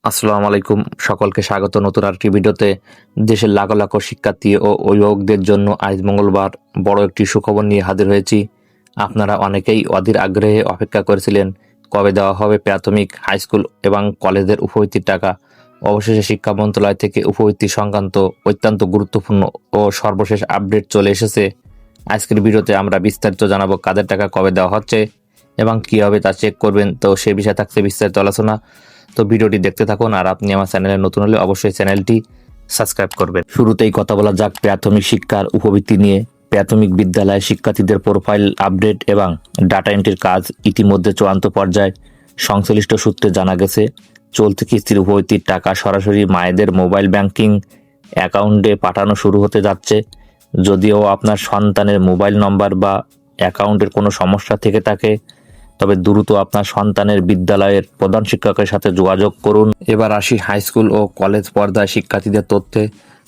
আসসালামু আলাইকুম, সকলকে স্বাগত নতুন আরেকটি ভিডিওতে। দেশের লাখ লাখ শিক্ষার্থী ও অভিভাবকদের জন্য আজ মঙ্গলবার বড় একটি সুখবর নিয়ে হাজির হয়েছি। আপনারা অনেকেই অধীর আগ্রহে অপেক্ষা করেছিলেন কবে দেওয়া হবে প্রাথমিক, হাই স্কুল এবং কলেজের উপবৃত্তির টাকা। অবশেষে শিক্ষা মন্ত্রণালয় থেকে উপবৃত্তি সংক্রান্ত অত্যন্ত গুরুত্বপূর্ণ ও সর্বশেষ আপডেট চলে এসেছে। আজকের ভিডিওতে আমরা বিস্তারিত জানাবো কাদের টাকা কবে দেওয়া হচ্ছে এবং কীভাবে তা চেক করবেন। তো সে বিষয়ে থাকছে বিস্তারিত আলোচনা। তো ভিডিওটি দেখতে থাকুন, আর আপনি আমার চ্যানেলে নতুন হলে অবশ্যই চ্যানেলটি সাবস্ক্রাইব করবেন। শুরুতেই কথা বলা যাক প্রাথমিক শিক্ষার উপবৃত্তি নিয়ে। প্রাথমিক বিদ্যালয়ে শিক্ষার্থীদের প্রোফাইল আপডেট এবং ডাটা এন্ট্রির কাজ ইতিমধ্যে চূড়ান্ত পর্যায়ে। সংশ্লিষ্ট সূত্রে জানা গেছে, চলতি কিস্তির উপবৃত্তির টাকা সরাসরি মায়েদের মোবাইল ব্যাংকিং অ্যাকাউন্টে পাঠানো শুরু হতে যাচ্ছে। যদিও আপনার সন্তানের মোবাইল নম্বর বা অ্যাকাউন্টের কোনো সমস্যা থেকে থাকে, তবে দ্রুত আপনার সন্তানের বিদ্যালয়ের প্রধান শিক্ষকের সাথে যোগাযোগ করুন। এবার আসি হাই স্কুল ও কলেজ পর্যায়ে শিক্ষার্থীদের তথ্যে।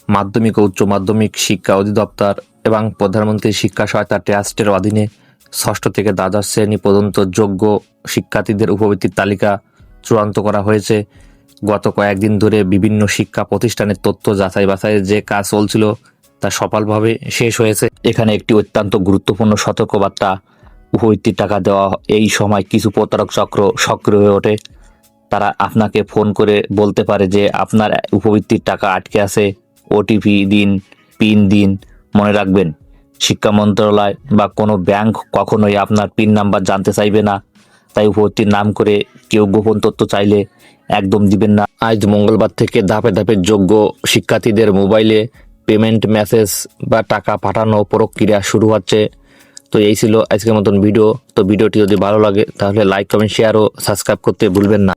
মাধ্যমিক ও উচ্চ মাধ্যমিক শিক্ষা অধিদপ্তর এবং প্রধানমন্ত্রী শিক্ষা সহায়তা ট্রাস্টের অধীনে ষষ্ঠ থেকে দ্বাদশ শ্রেণী পর্যন্ত যোগ্য শিক্ষার্থীদের উপবৃত্তির তালিকা চূড়ান্ত করা হয়েছে। গত কয়েকদিন ধরে বিভিন্ন শিক্ষা প্রতিষ্ঠানের তথ্য যাচাই বাছাইয়ের যে কাজ চলছিল তা সফলভাবে শেষ হয়েছে। এখানে একটি অত্যন্ত গুরুত্বপূর্ণ সতর্কবার্তা: উপবৃত্তির টাকা দেওয়া এই সময় কিছু প্রতারক চক্র সক্রিয় হয়ে ওঠে। তারা আপনাকে ফোন করে বলতে পারে যে আপনার উপবৃত্তির টাকা আটকে আছে, ওটিপি দিন, পিন দিন। মনে রাখবেন, শিক্ষা মন্ত্রণালয় বা কোনো ব্যাংক কখনোই আপনার পিন নাম্বার জানতে চাইবে না। তাই উপবৃত্তির নাম করে কেউ গোপন তথ্য চাইলে একদম দিবেন না। আজ মঙ্গলবার থেকে ধাপে ধাপে যোগ্য শিক্ষার্থীদের মোবাইলে পেমেন্ট মেসেজ বা টাকা পাঠানো প্রক্রিয়া শুরু হচ্ছে। তো এই ছিল আজকের মতন ভিডিও। তো ভিডিওটি যদি ভালো লাগে তাহলে লাইক, কমেন্ট, শেয়ার ও সাবস্ক্রাইব করতে ভুলবেন না।